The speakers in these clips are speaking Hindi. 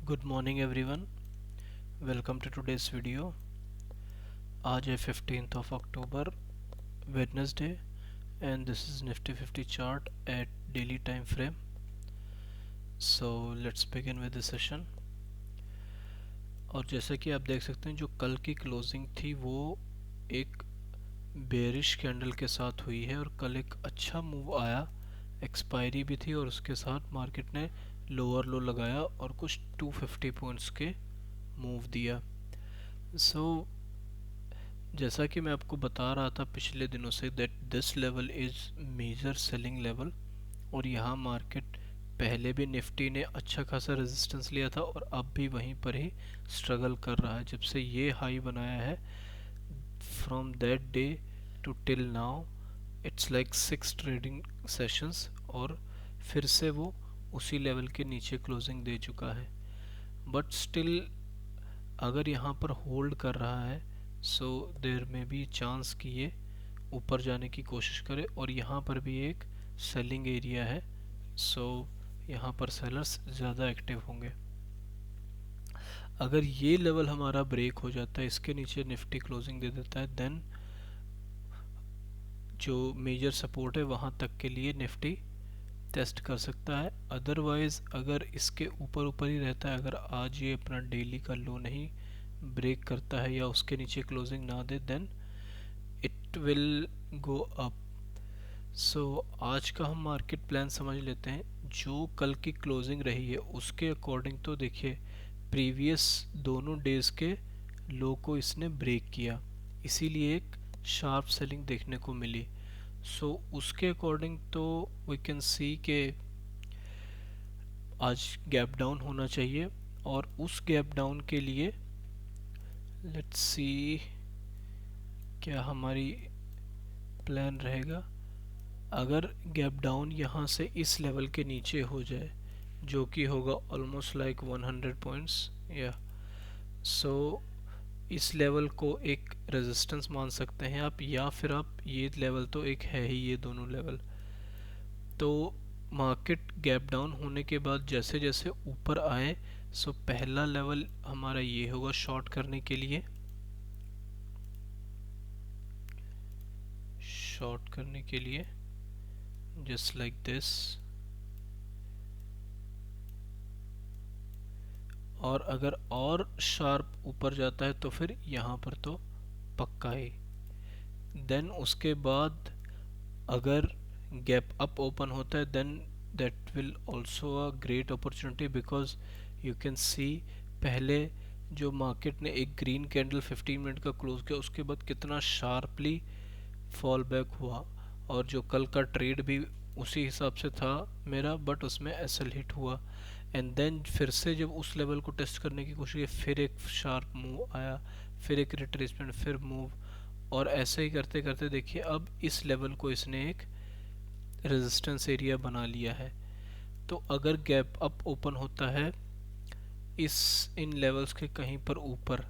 Good morning everyone, welcome to today's video. आज है 15th of October, Wednesday, and this is Nifty 50 chart at daily time frame. So let's begin with the session. और जैसा कि आप देख सकते हैं, जो कल की क्लोजिंग थी वो एक बेरिश कैंडल के साथ हुई है और कल एक अच्छा मूव आया, एक्सपायरी भी थी और उसके साथ मार्केट ने लोअर लो लगाया और कुछ 250 पॉइंट्स के मूव दिया। जैसा कि मैं आपको बता रहा था पिछले दिनों से that this level is major selling level, और यहाँ मार्केट पहले भी निफ्टी ने अच्छा खासा रेजिस्टेंस लिया था और अब भी वहीं पर ही स्ट्रगल कर रहा है। जब से ये हाई बनाया है, from that day to till now it's like 6 trading sessions, और फिर से वो उसी लेवल के नीचे क्लोजिंग दे चुका है। बट स्टिल अगर यहाँ पर होल्ड कर रहा है, सो देयर में बी चांस कि ये ऊपर जाने की कोशिश करे, और यहाँ पर भी एक सेलिंग एरिया है, सो यहाँ पर सेलर्स ज़्यादा एक्टिव होंगे। अगर ये लेवल हमारा ब्रेक हो जाता है, इसके नीचे निफ्टी क्लोजिंग दे देता है, देन जो मेजर सपोर्ट है वहाँ तक के लिए निफ्टी टेस्ट कर सकता है। अदरवाइज़ अगर इसके ऊपर ऊपर ही रहता है, अगर आज ये अपना डेली का लो नहीं ब्रेक करता है या उसके नीचे क्लोजिंग ना दे, then it will go up. So आज का हम मार्केट प्लान समझ लेते हैं। जो कल की क्लोजिंग रही है उसके अकॉर्डिंग तो देखिए, प्रीवियस दोनों डेज के लो को इसने ब्रेक किया, इसीलिए एक शार्प सेलिंग देखने को मिली। सो उसके अकॉर्डिंग तो वी कैन सी के आज गैप डाउन होना चाहिए, और उस गैप डाउन के लिए लेट्स सी क्या हमारी प्लान रहेगा। अगर गैप डाउन यहाँ से इस लेवल के नीचे हो जाए, जो कि होगा ऑलमोस्ट लाइक 100 पॉइंट्स, या सो इस लेवल को एक रेजिस्टेंस मान सकते हैं आप, या फिर आप ये लेवल तो एक है ही, ये दोनों लेवल। तो मार्केट गैप डाउन होने के बाद जैसे जैसे ऊपर आए, सो पहला लेवल हमारा ये होगा शॉर्ट करने के लिए, जस्ट लाइक दिस। और अगर और शार्प ऊपर जाता है तो फिर यहाँ पर तो पक्का ही। देन उसके बाद अगर गैप अप ओपन होता है, then that will also a great opportunity, because you can see पहले जो मार्केट ने एक ग्रीन कैंडल 15 मिनट का क्लोज किया, उसके बाद कितना शार्पली फॉल बैक हुआ, और जो कल का ट्रेड भी उसी हिसाब से था मेरा, बट उसमें एसएल हिट हुआ। एंड देन फिर से जब उस लेवल को टेस्ट करने की कोशिश की, फिर एक शार्प मूव आया, फिर एक रिट्रेसमेंट, फिर मूव, और ऐसे ही करते करते देखिए अब इस लेवल को इसने एक रेजिस्टेंस एरिया बना लिया है। तो अगर गैप अप ओपन होता है इस इन लेवल्स के कहीं पर ऊपर,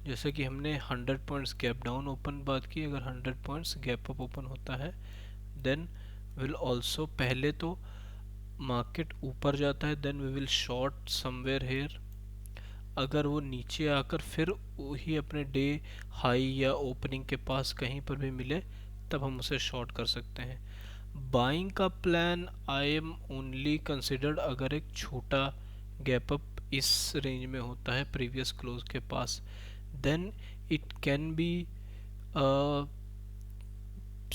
जैसे कि हमने 100 पॉइंट्स गैप डाउन ओपन बात की, अगर 100 पॉइंट्स गैप अप ओपन होता है, देन विल ऑल्सो, पहले तो मार्केट ऊपर जाता है, then we will short somewhere here. अगर वो नीचे आकर फिर वही अपने डे हाई या ओपनिंग के पास कहीं पर भी मिले, तब हम उसे शॉर्ट कर सकते हैं। बाइंग का plan I am only considered अगर एक छोटा गैप अप इस रेंज में होता है प्रीवियस क्लोज के पास, then it can be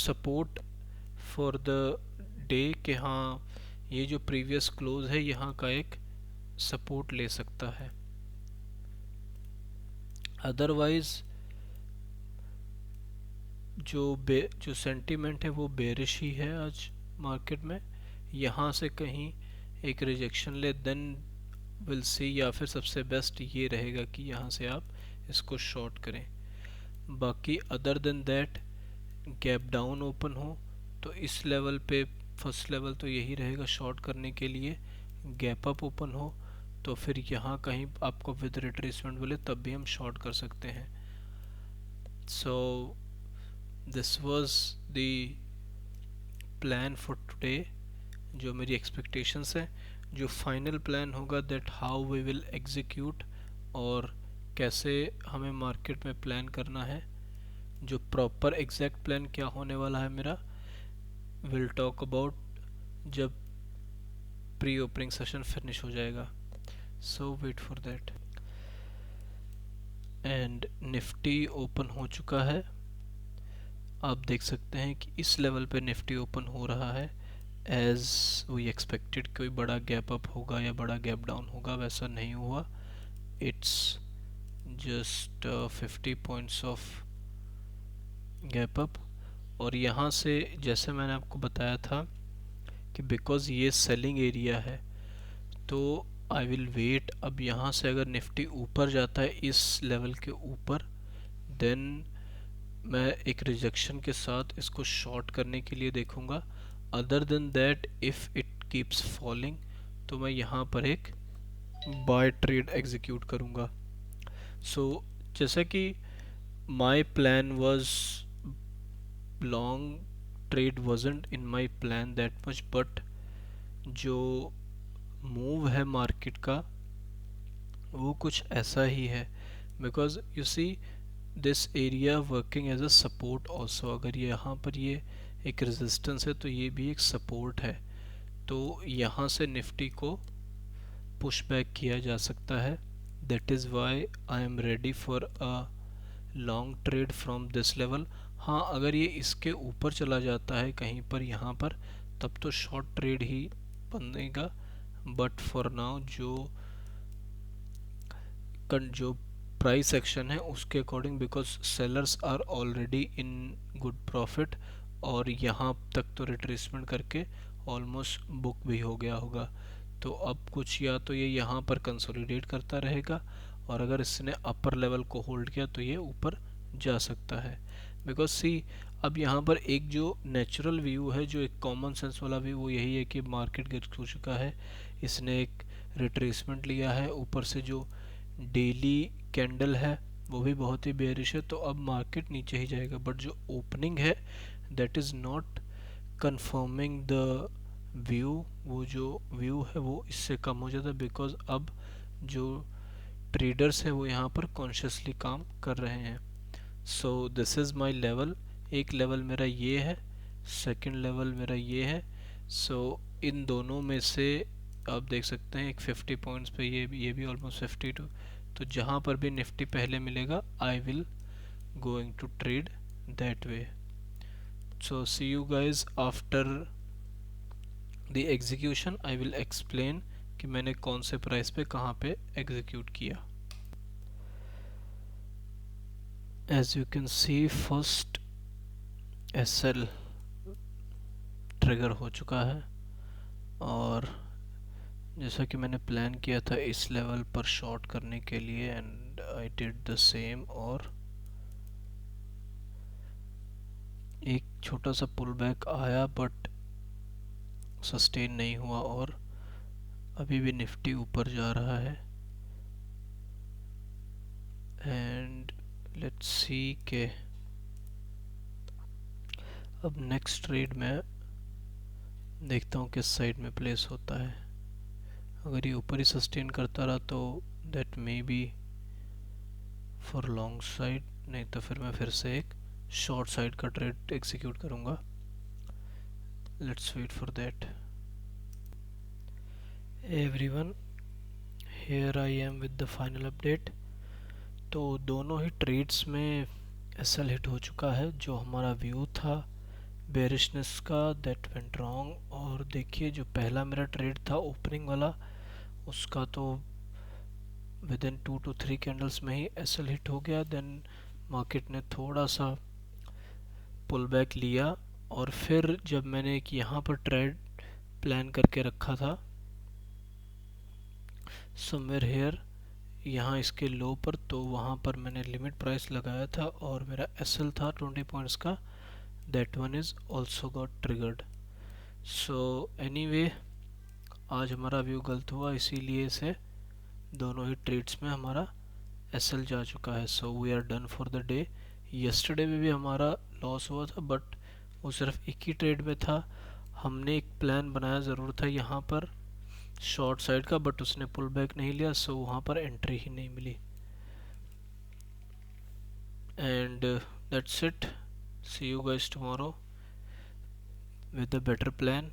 support for the day कि हाँ ये जो प्रीवियस क्लोज है यहाँ का एक सपोर्ट ले सकता है। अदरवाइज जो सेंटीमेंट है वो बेरिश ही है आज मार्केट में। यहाँ से कहीं एक रिजेक्शन ले, देन विल सी, या फिर सबसे बेस्ट ये रहेगा कि यहाँ से आप इसको शॉर्ट करें। बाकी other than that gap down open हो तो इस लेवल पे फर्स्ट लेवल तो यही रहेगा शॉर्ट करने के लिए। गैप अप ओपन हो तो फिर यहाँ कहीं आपको विद रिट्रेसमेंट बोले तब भी हम शॉर्ट कर सकते हैं। So this was the plan for today, जो मेरी एक्सपेक्टेशंस हैं। जो फाइनल प्लान होगा that how we will execute, और कैसे हमें मार्केट में प्लान करना है, जो प्रॉपर एग्जैक्ट प्लान क्या होने वाला है मेरा, विल टॉक अबाउट जब प्री ओपनिंग सेशन फिनिश हो जाएगा. So wait for that. And Nifty open हो चुका है. आप देख सकते हैं कि इस लेवल पे निफ्टी ओपन हो रहा है. एज वी एक्सपेक्टेड कोई बड़ा गैप अप होगा या बड़ा गैप डाउन होगा, वैसा नहीं हुआ. It's just 50 points of gap up. और यहाँ से जैसे मैंने आपको बताया था कि बिकॉज़ ये सेलिंग एरिया है तो आई विल वेट. अब यहाँ से अगर निफ्टी ऊपर जाता है इस लेवल के ऊपर, देन मैं एक रिजेक्शन के साथ इसको शॉर्ट करने के लिए देखूँगा. Other than that if it keeps falling तो मैं यहाँ पर एक बाय ट्रेड एग्जीक्यूट करूँगा. सो जैसा कि my plan was long trade wasn't in my plan that much, but जो मूव है मार्केट का वो कुछ ऐसा ही है. Because you see this area working as a support also. अगर ये यहाँ पर ये एक रेजिस्टेंस है तो ये भी एक सपोर्ट है. तो यहाँ से निफ्टी को पुश बैक किया जा सकता है. That is why I am ready for a long trade from this level. हाँ, अगर ये इसके ऊपर चला जाता है कहीं पर यहाँ पर, तब तो शॉर्ट ट्रेड ही बनेगा. बट फॉर नाउ जो प्राइस एक्शन है उसके according, because sellers are already in good profit और यहाँ तक तो रिट्रेसमेंट करके ऑलमोस्ट बुक भी हो गया होगा. तो अब कुछ या तो ये यहाँ पर कंसोलिडेट करता रहेगा, और अगर इसने अपर लेवल को होल्ड किया तो ये ऊपर जा सकता है. बिकॉज सी अब यहाँ पर एक जो नेचुरल व्यू है, जो एक कॉमन सेंस वाला व्यू, वो यही है कि मार्केट गिर हो चुका है, इसने एक रिट्रेसमेंट लिया है, ऊपर से जो डेली कैंडल है वो भी बहुत ही बेयरिश है, तो अब मार्केट नीचे ही जाएगा. बट जो ओपनिंग है that is not confirming the view. वो जो व्यू है वो इससे कम हो जाता है, बिकॉज अब जो ट्रेडर्स हैं वो यहाँ पर कॉन्शियसली काम कर रहे हैं. So this is my level. एक लेवल मेरा ये है, सेकंड लेवल मेरा ये है. सो इन दोनों में से आप देख सकते हैं एक 50 पॉइंट्स पे ये भी ऑलमोस्ट 52. तो जहाँ पर भी निफ्टी पहले मिलेगा I will going to trade that way. So see you guys after the execution. I will explain कि मैंने कौन से प्राइस पे कहाँ पे एग्जीक्यूट किया. As you can see first SL trigger हो चुका है, और जैसा कि मैंने प्लान किया था इस लेवल पर शॉर्ट करने के लिए, and I did the same. और एक छोटा सा पुल बैक आया बट सस्टेन नहीं हुआ, और अभी भी निफ्टी ऊपर जा रहा है. एंड लेट्स सी के अब नेक्स्ट ट्रेड में देखता हूँ किस साइड में प्लेस होता है. अगर ये ऊपर ही सस्टेन करता रहा तो that may be for long side, नहीं तो फिर मैं फिर से एक शॉर्ट साइड का ट्रेड एग्जीक्यूट करूँगा. Let's wait for that. Everyone, here I am with the final update. तो दोनों ही ट्रेड्स में SL हिट हो चुका है. जो हमारा व्यू था बेरिशनेस का दैट वेंट रॉन्ग. और देखिए जो पहला मेरा ट्रेड था ओपनिंग वाला, उसका तो विद इन 2 to 3 कैंडल्स में ही SL हिट हो गया. देन मार्केट ने थोड़ा सा पुल बैक लिया, और फिर जब मैंने एक यहाँ पर ट्रेड प्लान करके रखा था समवेयर हेयर, यहाँ इसके लो पर, तो वहाँ पर मैंने लिमिट प्राइस लगाया था और मेरा SL था 20 पॉइंट्स का. That one is also got triggered. So anyway आज हमारा व्यू गलत हुआ, इसीलिए से दोनों ही ट्रेड्स में हमारा SL जा चुका है. So we are done for the day. Yesterday में भी हमारा लॉस हुआ था, बट वो सिर्फ एक ही ट्रेड में था. हमने एक प्लान बनाया ज़रूर था यहाँ पर शॉर्ट साइड का, बट उसने पुल बैक नहीं लिया, सो वहाँ पर एंट्री ही नहीं मिली। And that's it, see you guys tomorrow with a better plan.